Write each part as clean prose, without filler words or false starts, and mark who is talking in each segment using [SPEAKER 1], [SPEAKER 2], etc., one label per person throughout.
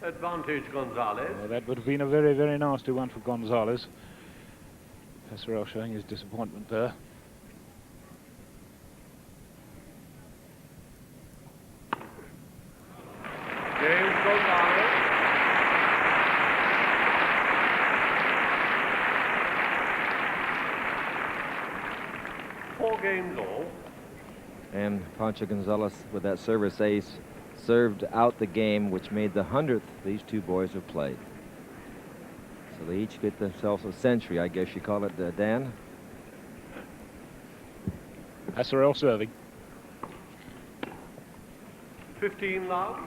[SPEAKER 1] Advantage Gonzales.
[SPEAKER 2] Well, that would have been a very, very nasty one for Gonzales. Pasarell showing his disappointment there.
[SPEAKER 1] James Gonzales. Four games all.
[SPEAKER 3] And Pancho Gonzales, with that service ace, served out the game, which made the 100th these two boys have played. So they each get themselves a century, I guess you call it, Dan.
[SPEAKER 2] Pasarell serving.
[SPEAKER 1] 15 love.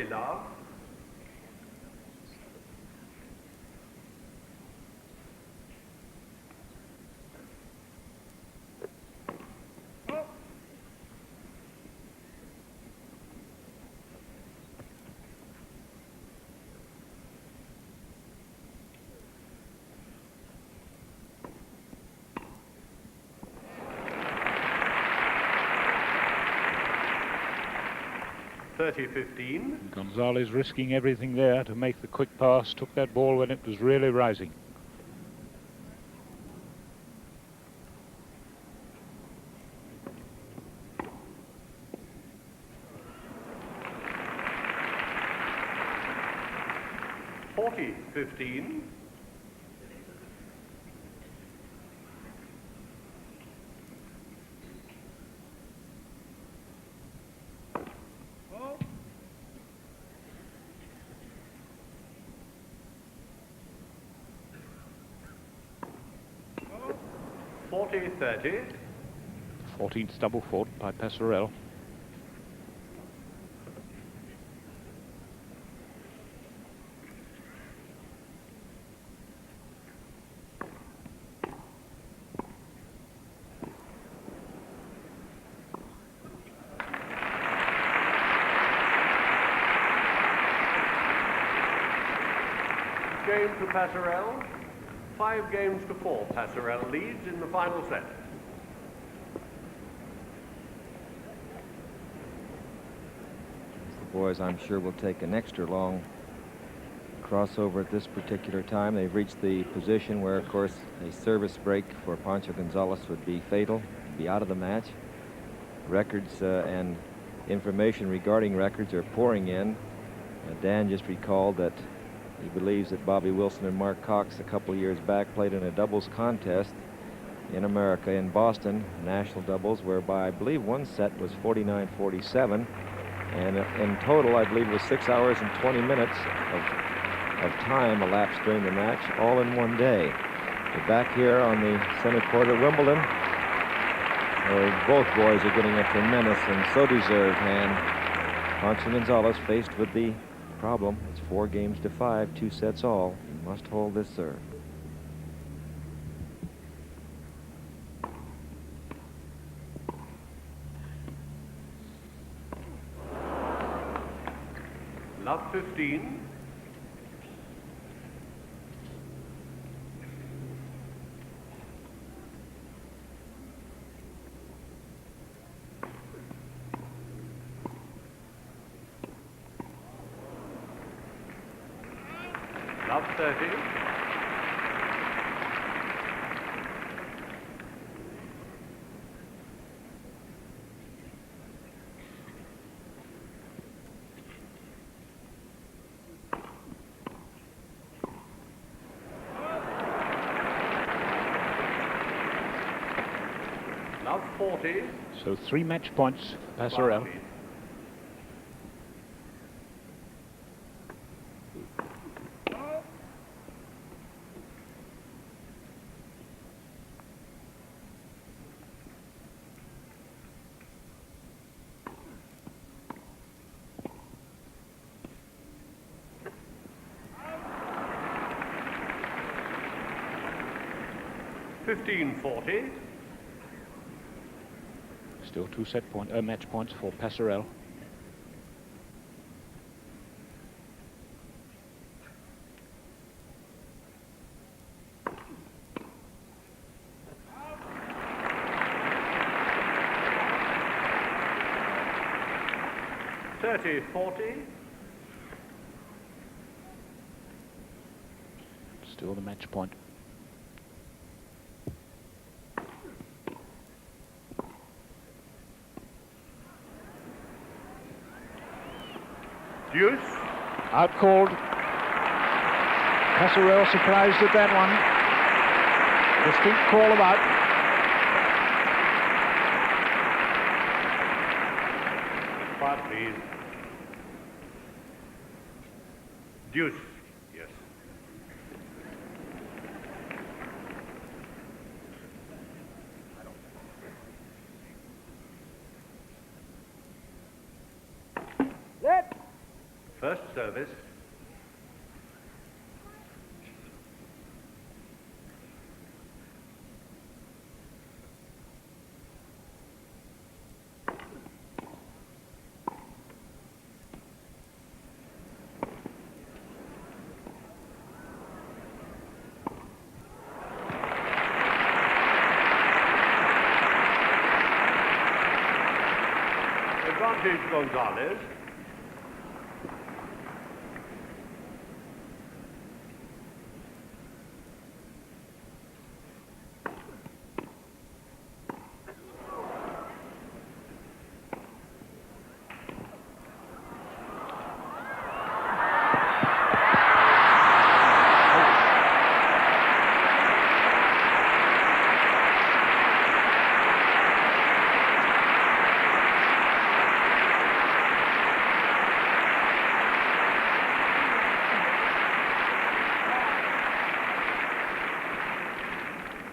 [SPEAKER 1] Love. $30-15.
[SPEAKER 2] Gonzales risking everything there to make the quick pass. Took that ball when it was really rising.
[SPEAKER 1] $40-15. $40-30.
[SPEAKER 2] 14th double fault by Pasarell.
[SPEAKER 1] Game to Pasarell. 5 games to 4. Pasarell leads in the final set.
[SPEAKER 3] The boys, I'm sure, will take an extra long crossover at this particular time. They've reached the position where, of course, a service break for Pancho Gonzales would be fatal, be out of the match. Records and information regarding records are pouring in. Dan just recalled that he believes that Bobby Wilson and Mark Cox a couple years back played in a doubles contest in America, in Boston, national doubles, whereby I believe one set was 49-47, and in total I believe it was 6 hours and 20 minutes of time elapsed during the match, all in one day. But back here on the center court at Wimbledon, where both boys are getting a tremendous and so deserved hand. Pancho Gonzales faced with the problem. It's 4 games to 5, 2 sets all. He must hold this serve.
[SPEAKER 1] Love 15. Love 30. Love 40.
[SPEAKER 2] So 3 match points for Pasarell.
[SPEAKER 1] 15-40.
[SPEAKER 2] Still two match points for Pasarell. Still the match point.
[SPEAKER 1] Deuce.
[SPEAKER 2] Outcalled. Pasarell surprised at that one. Distinct call about.
[SPEAKER 1] Quiet, please. Deuce. Yes. First service. Advantage Gonzales.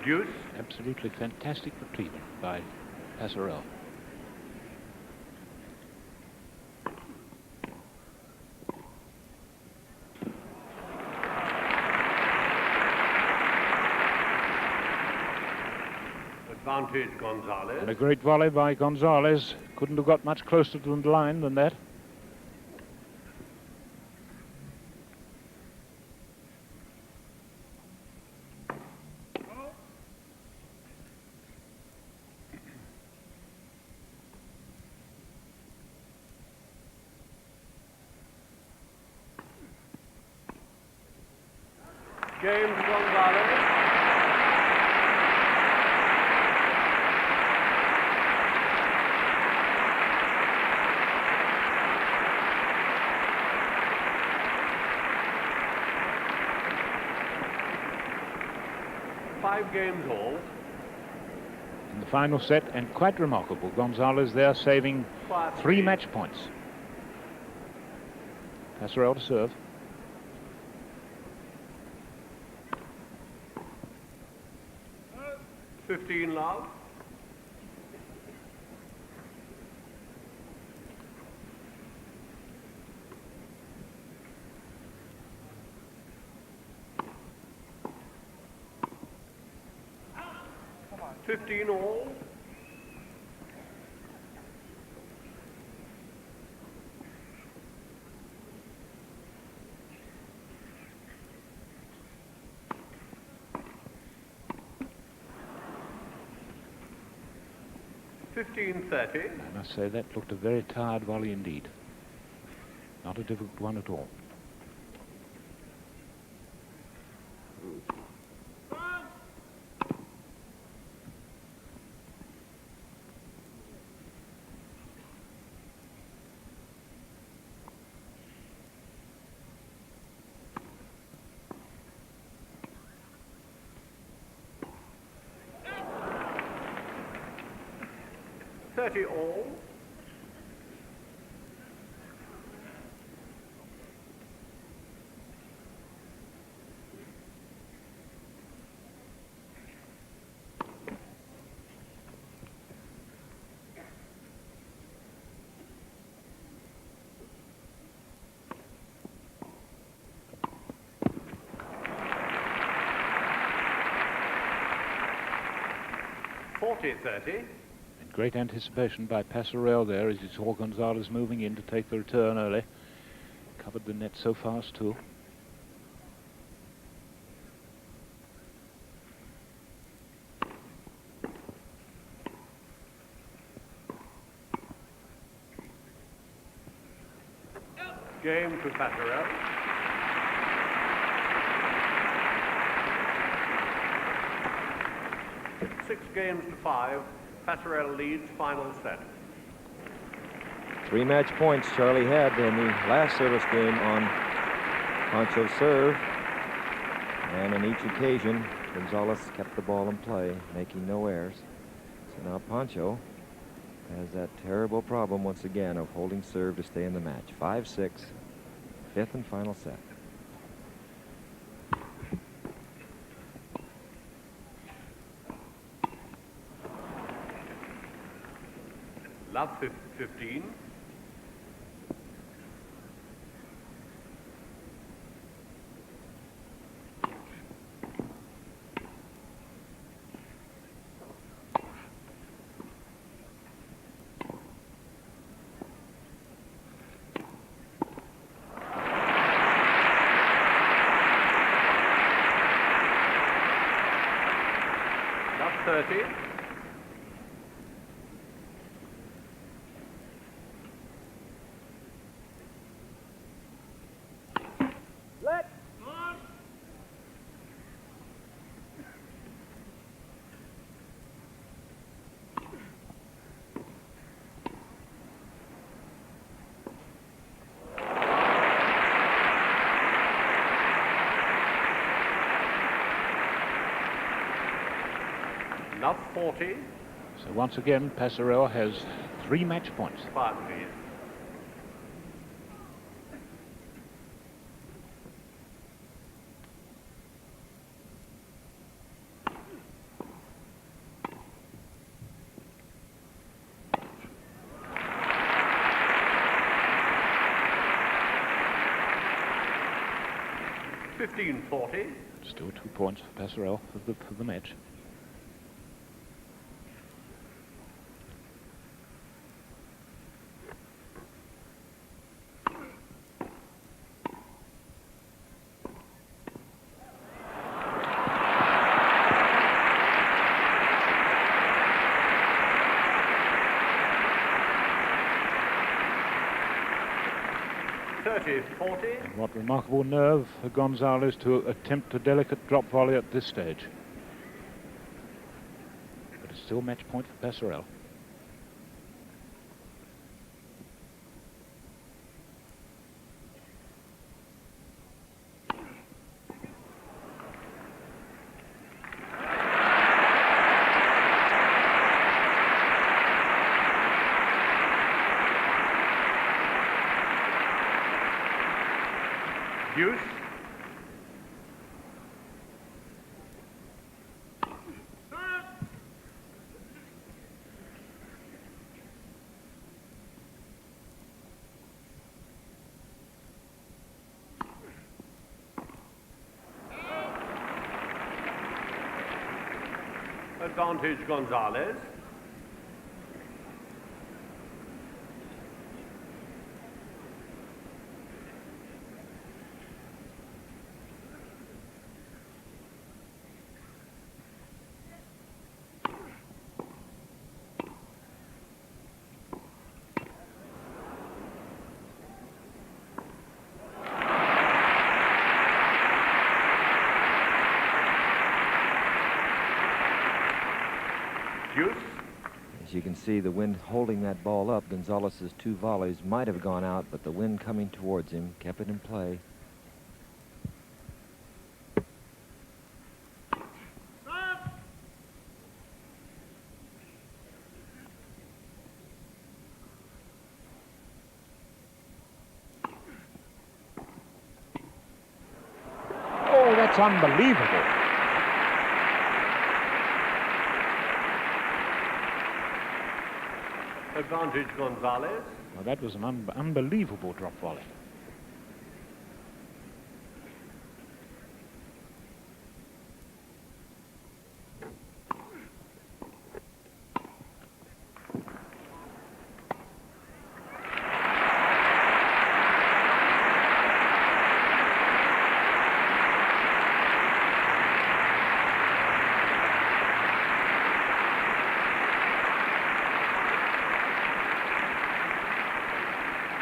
[SPEAKER 1] Deuce.
[SPEAKER 2] Absolutely fantastic retrieval by Pasarell.
[SPEAKER 1] Advantage Gonzales.
[SPEAKER 2] And a great volley by Gonzales. Couldn't have got much closer to the line than that.
[SPEAKER 1] James Gonzales. Five games all.
[SPEAKER 2] In the final set, and quite remarkable. Gonzales there saving three match points. Pasarell to serve.
[SPEAKER 1] Love. Come on. 15 all. I
[SPEAKER 2] must say that looked a very tired volley indeed. Not a difficult one at all.
[SPEAKER 1] All. 40-30.
[SPEAKER 2] And great anticipation by Pasarell there as he saw Gonzales moving in to take the return early. Covered the net so fast too.
[SPEAKER 1] Game to Pasarell. Six games to 5. Pasarell leads final set.
[SPEAKER 3] 3 match points Charlie had in the last service game on Pancho's serve. And on each occasion, Gonzales kept the ball in play, making no errors. So now Pancho has that terrible problem once again of holding serve to stay in the match. 5-6, fifth and final set.
[SPEAKER 1] Love 15. Love 30. Love 40.
[SPEAKER 2] So once again, Pasarell has 3 match points.
[SPEAKER 1] Quiet, please. $15-40.
[SPEAKER 2] Still 2 points for Pasarell for the match. And what remarkable nerve for Gonzales to attempt a delicate drop volley at this stage. But it's still match point for Pasarell.
[SPEAKER 1] Deuce. Advantage Gonzales. Deuce.
[SPEAKER 3] As you can see, the wind holding that ball up, Gonzales's 2 volleys might have gone out, but the wind coming towards him kept it in play.
[SPEAKER 2] Oh, that's unbelievable.
[SPEAKER 1] Advantage Gonzales.
[SPEAKER 2] Well, that was an unbelievable drop volley.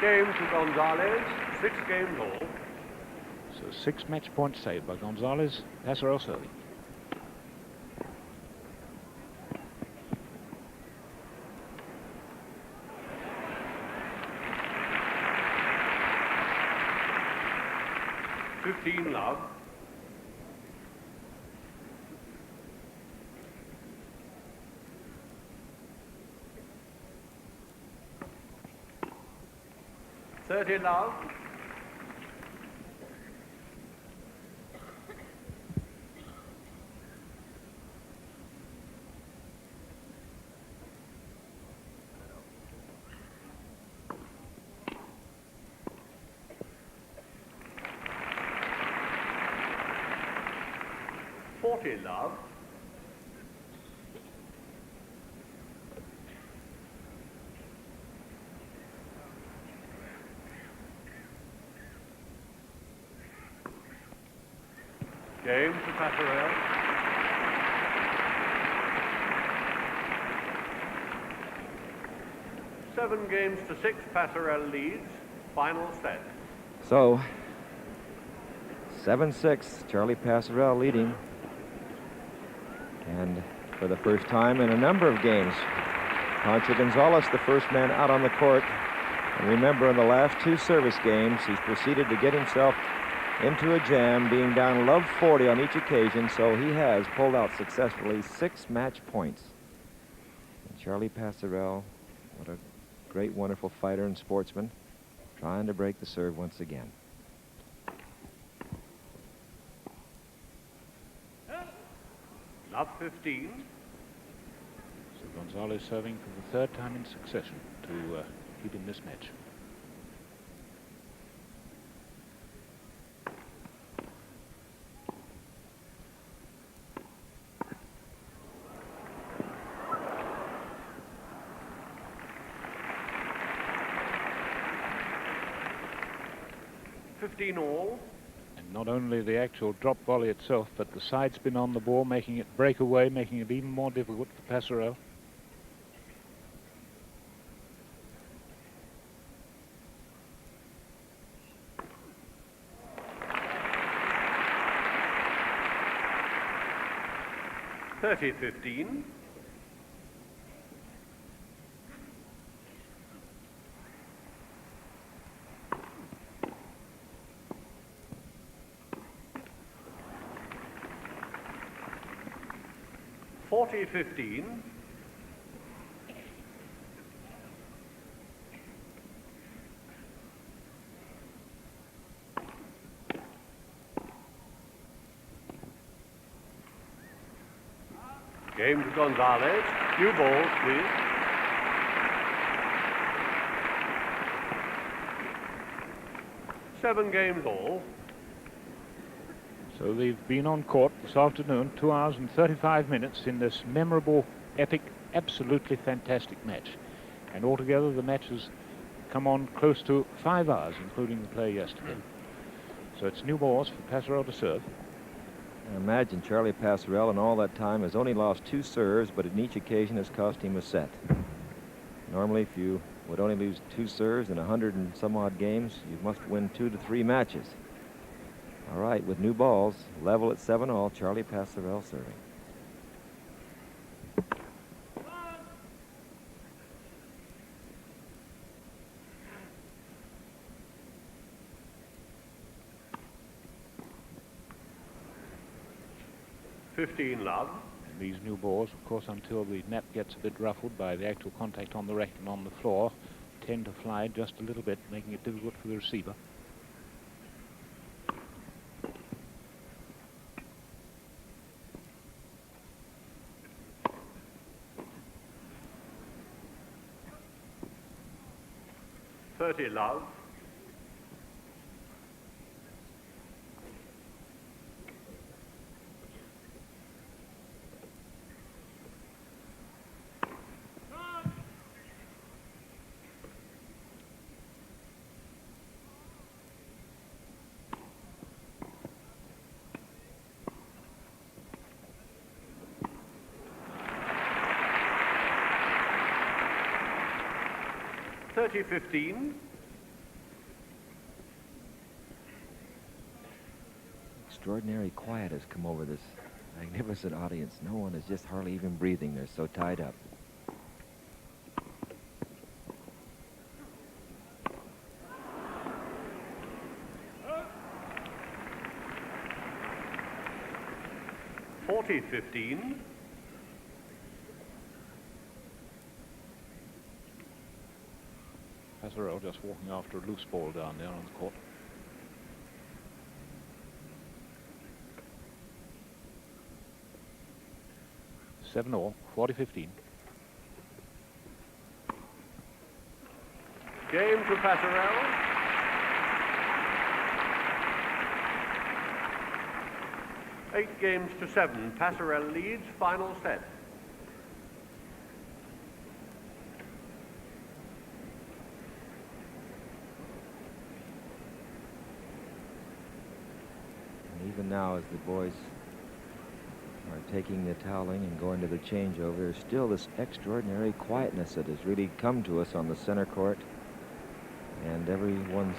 [SPEAKER 1] Game to Gonzales, 6 games all.
[SPEAKER 2] So 6 match points saved by Gonzales. Pasarell serving.
[SPEAKER 1] Love. Love. Love. Game to Pasarell. Seven games to 6, Pasarell leads. Final set.
[SPEAKER 3] So, 7-6, Charlie Pasarell leading. And for the first time in a number of games, Pancho Gonzales, the first man out on the court. And remember, in the last 2 service games, he's proceeded to get himself into a jam, being down love 40 on each occasion, so he has pulled out successfully 6 match points. And Charlie Pasarell, what a great, wonderful fighter and sportsman, trying to break the serve once again.
[SPEAKER 1] Love 15.
[SPEAKER 2] So Gonzales serving for the 3rd time in succession to keep in this match.
[SPEAKER 1] All.
[SPEAKER 2] And not only the actual drop volley itself, but the side spin on the ball, making it break away, making it even more difficult for Pasarell.
[SPEAKER 1] (30-15). (40-15). Game to Gonzales. New balls, please. Seven games all.
[SPEAKER 2] So they've been on court this afternoon, 2 hours and 35 minutes in this memorable, epic, absolutely fantastic match. And altogether the match has come on close to 5 hours, including the play yesterday. So it's new balls for Pasarell to serve.
[SPEAKER 3] Imagine Charlie Pasarell in all that time has only lost 2 serves, but in each occasion has cost him a set. Normally, if you would only lose 2 serves in 100 and some odd games, you must win 2 to 3 matches. All right, with new balls, level at 7-all, Charlie Pasarell serving.
[SPEAKER 1] Love.
[SPEAKER 2] And these new balls, of course, until the net gets a bit ruffled by the actual contact on the racket and on the floor, tend to fly just a little bit, making it difficult for the receiver.
[SPEAKER 1] Love. (30-15).
[SPEAKER 3] extraordinary quiet has come over this magnificent audience. No one is just hardly even breathing. They're so tied up.
[SPEAKER 1] (40-15).
[SPEAKER 2] Pasarell just walking after a loose ball down there on the court. Seven all, 40-15.
[SPEAKER 1] Game to Pasarell. Eight games to 7. Pasarell leads. Final set.
[SPEAKER 3] And even now, as the boys are taking the toweling and going to the changeover, there's still this extraordinary quietness that has really come to us on the center court. And everyone's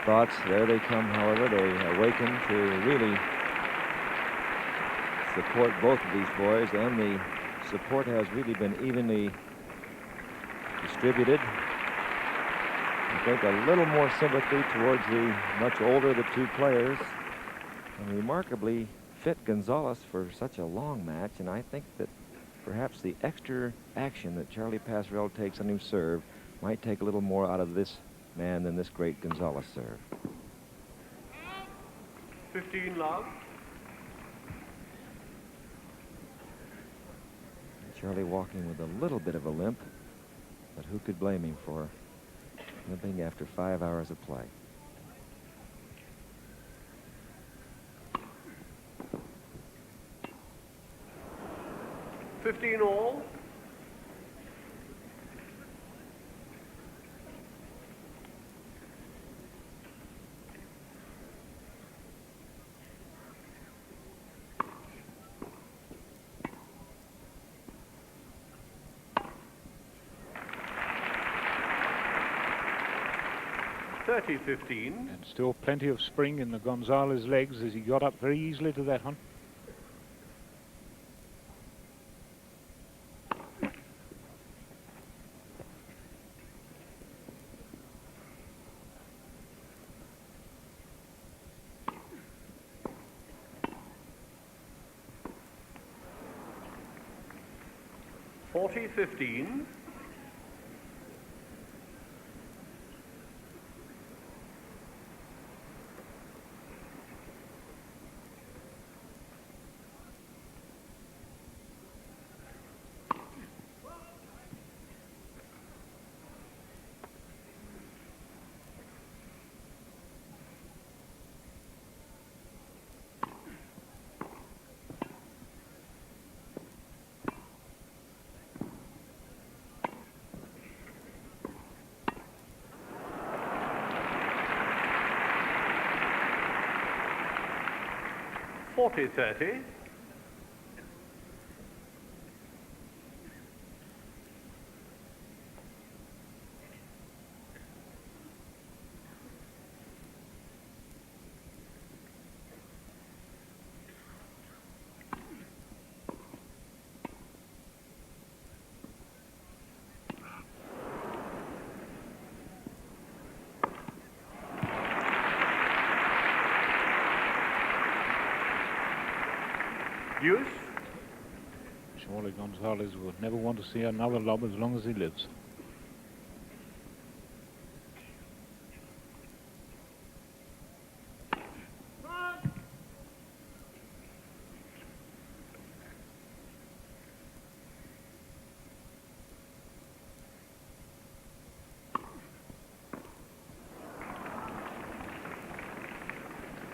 [SPEAKER 3] thoughts, there they come, however, they awaken to really support both of these boys, and the support has really been evenly distributed. I think a little more sympathy towards the much older of the two players, and remarkably fit Gonzales for such a long match. And I think that perhaps the extra action that Charlie Pasarell takes on his serve might take a little more out of this man than this great Gonzales serve.
[SPEAKER 1] 15 love.
[SPEAKER 3] Charlie walking with a little bit of a limp, but who could blame him for limping after 5 hours of play?
[SPEAKER 1] (15 all). (30-15).
[SPEAKER 2] And still plenty of spring in the Gonzales legs as he got up very easily to that one.
[SPEAKER 1] (40-15). (40-30). Use.
[SPEAKER 2] Surely Gonzales would never want to see another lob as long as he lives.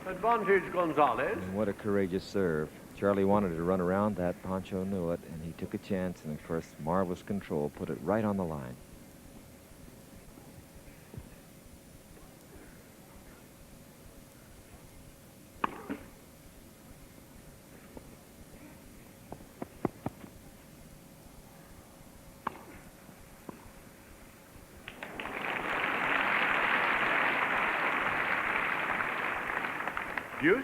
[SPEAKER 1] Advantage Gonzales.
[SPEAKER 3] And what a courageous serve. Charlie wanted to run around that. Pancho knew it, and he took a chance, and of course, marvelous control, put it right on the line.
[SPEAKER 1] Use.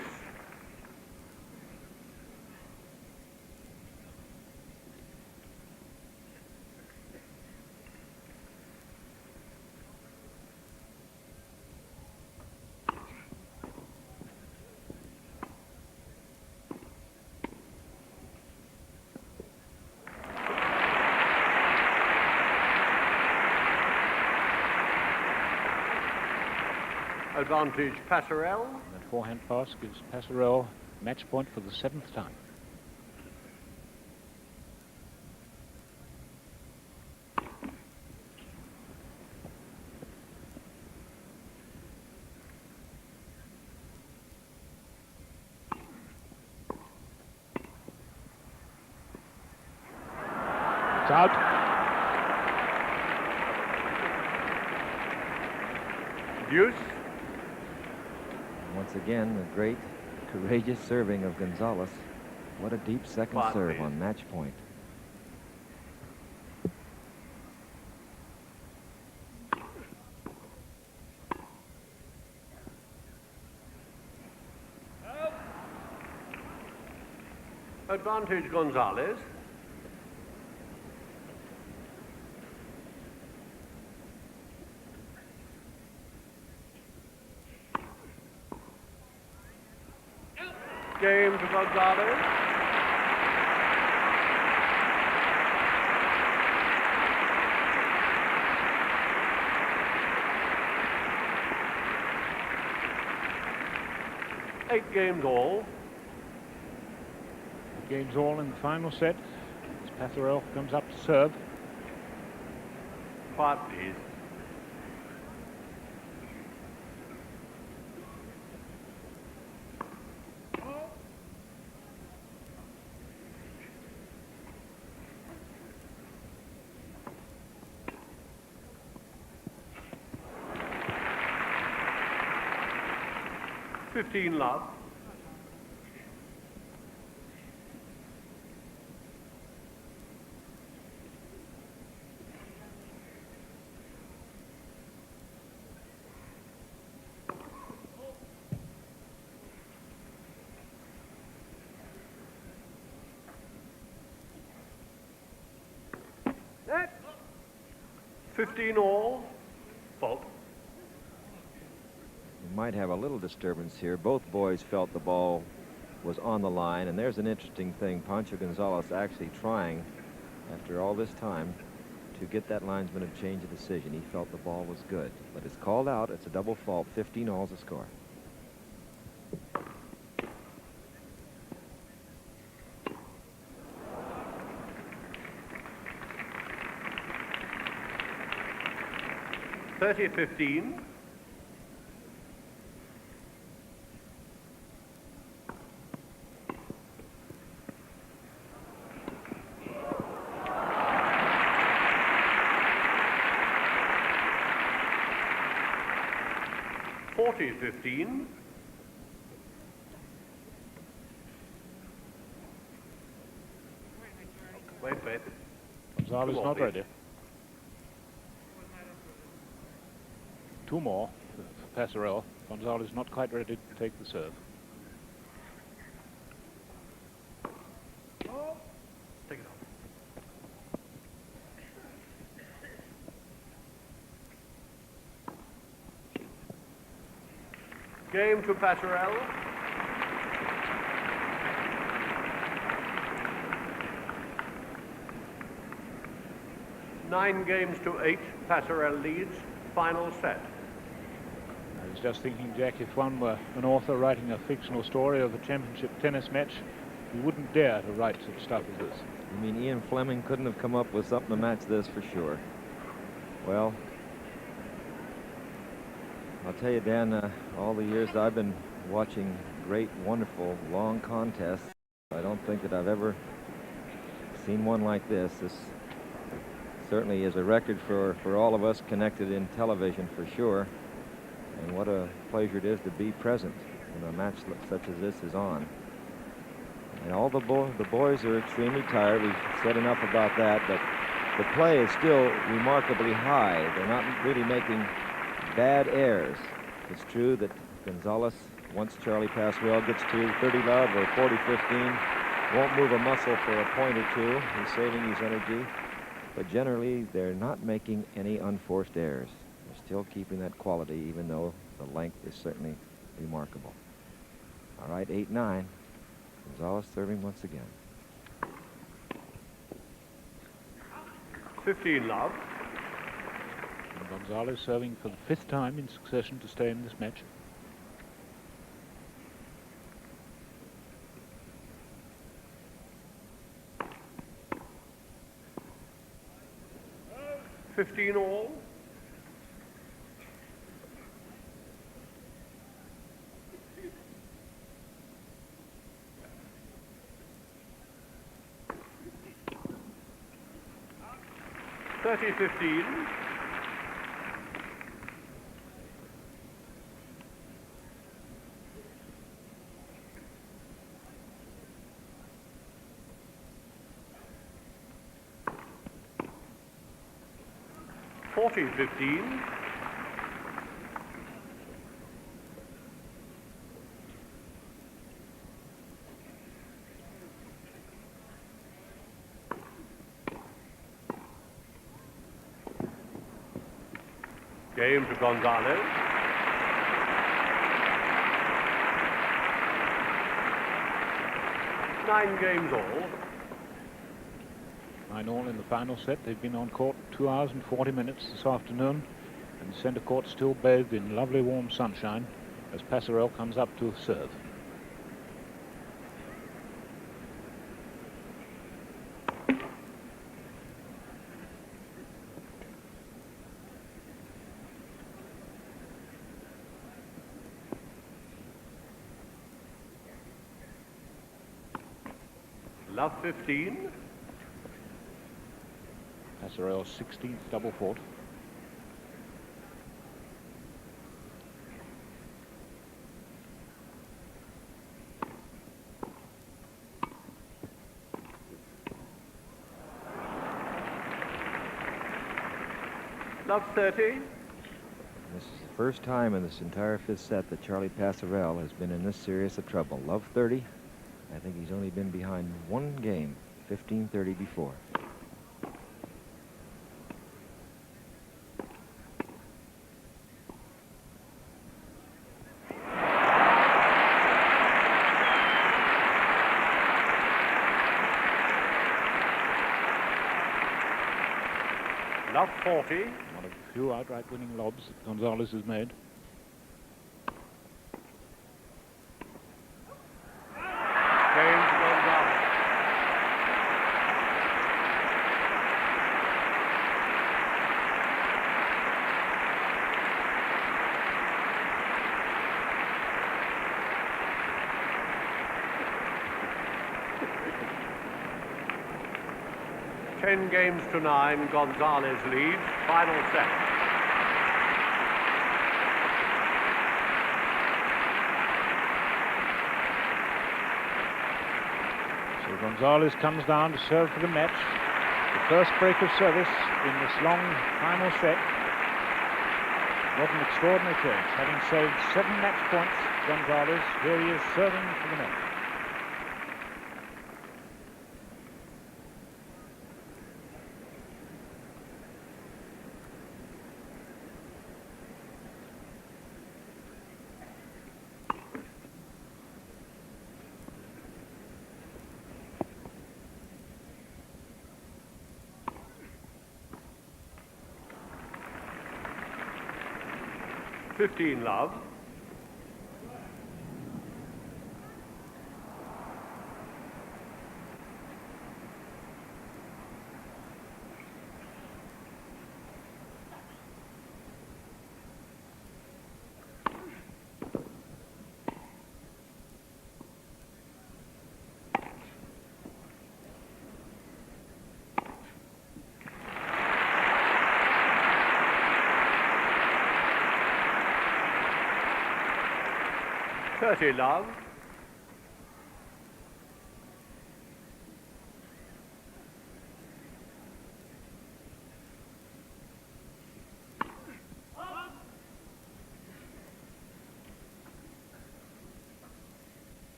[SPEAKER 1] Advantage Pasarell.
[SPEAKER 2] That forehand pass gives Pasarell match point for the 7th time. It's out.
[SPEAKER 1] Deuce.
[SPEAKER 3] Once again, the great, courageous serving of Gonzales. What a deep second serve on match point.
[SPEAKER 1] Advantage Gonzales. Game to Gonzales. Eight games all.
[SPEAKER 2] Games all in the final set. As Pasarell comes up to serve.
[SPEAKER 1] Quiet, please. Love. Net. 15 all. Fault.
[SPEAKER 3] We might have a little disturbance here. Both boys felt the ball was on the line, and there's an interesting thing. Pancho Gonzales actually trying, after all this time, to get that linesman to change a decision. He felt the ball was good, but it's called out. It's a double fault. 15 all's the score.
[SPEAKER 1] (30-15). (40-15). Wait.
[SPEAKER 2] Gonzales not ready. Two more for Pasarell. Gonzales not quite ready to take the serve.
[SPEAKER 1] Take it off. Game to Pasarell. Nine games to 8. Pasarell leads. Final set.
[SPEAKER 2] I was just thinking, Jack, if one were an author writing a fictional story of a championship tennis match, he wouldn't dare to write such stuff as this.
[SPEAKER 3] I mean, Ian Fleming couldn't have come up with something to match this for sure. Well, I'll tell you, Dan, all the years I've been watching great, wonderful, long contests, I don't think that I've ever seen one like this. This certainly is a record for all of us connected in television for sure. And what a pleasure it is to be present when a match such as this is on. And all the boys are extremely tired. We've said enough about that, but the play is still remarkably high. They're not really making bad errors. It's true that Gonzales, once Charlie Pasarell gets to 30 love or 40-15, won't move a muscle for a point or two. He's saving his energy. But generally, they're not making any unforced errors. They're still keeping that quality, even though the length is certainly remarkable. All right, 8-9. Gonzales serving once again.
[SPEAKER 1] 15 love.
[SPEAKER 2] Gonzales serving for the 5th time in succession to stay in this match.
[SPEAKER 1] $15 all. $30-15. $40-15. Game to Gonzales. Nine games all.
[SPEAKER 2] 9 all in the final set. They've been on court 2 hours and 40 minutes this afternoon, and the centre court still bathed in lovely warm sunshine as Pasarell comes up to serve.
[SPEAKER 1] Love 15.
[SPEAKER 2] Pasarell's 16th double fault.
[SPEAKER 1] Love 30.
[SPEAKER 3] This is the first time in this entire 5th set that Charlie Pasarell has been in this serious of trouble. Love 30. I think he's only been behind one game, 15-30 before.
[SPEAKER 1] Love 40.
[SPEAKER 2] One of the few outright winning lobs that Gonzales has made.
[SPEAKER 1] Game to Gonzales. Ten games to 9, Gonzales leads. Final set.
[SPEAKER 2] So Gonzales comes down to serve for the match. The first break of service in this long final set. What an extraordinary change. Having saved 7 match points, Gonzales, here he is serving for the match.
[SPEAKER 1] $15 love. $30 love.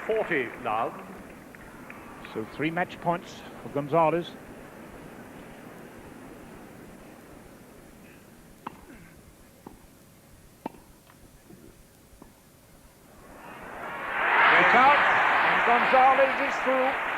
[SPEAKER 1] $40 love.
[SPEAKER 2] So 3 match points for Gonzales.
[SPEAKER 4] Gonzales is through.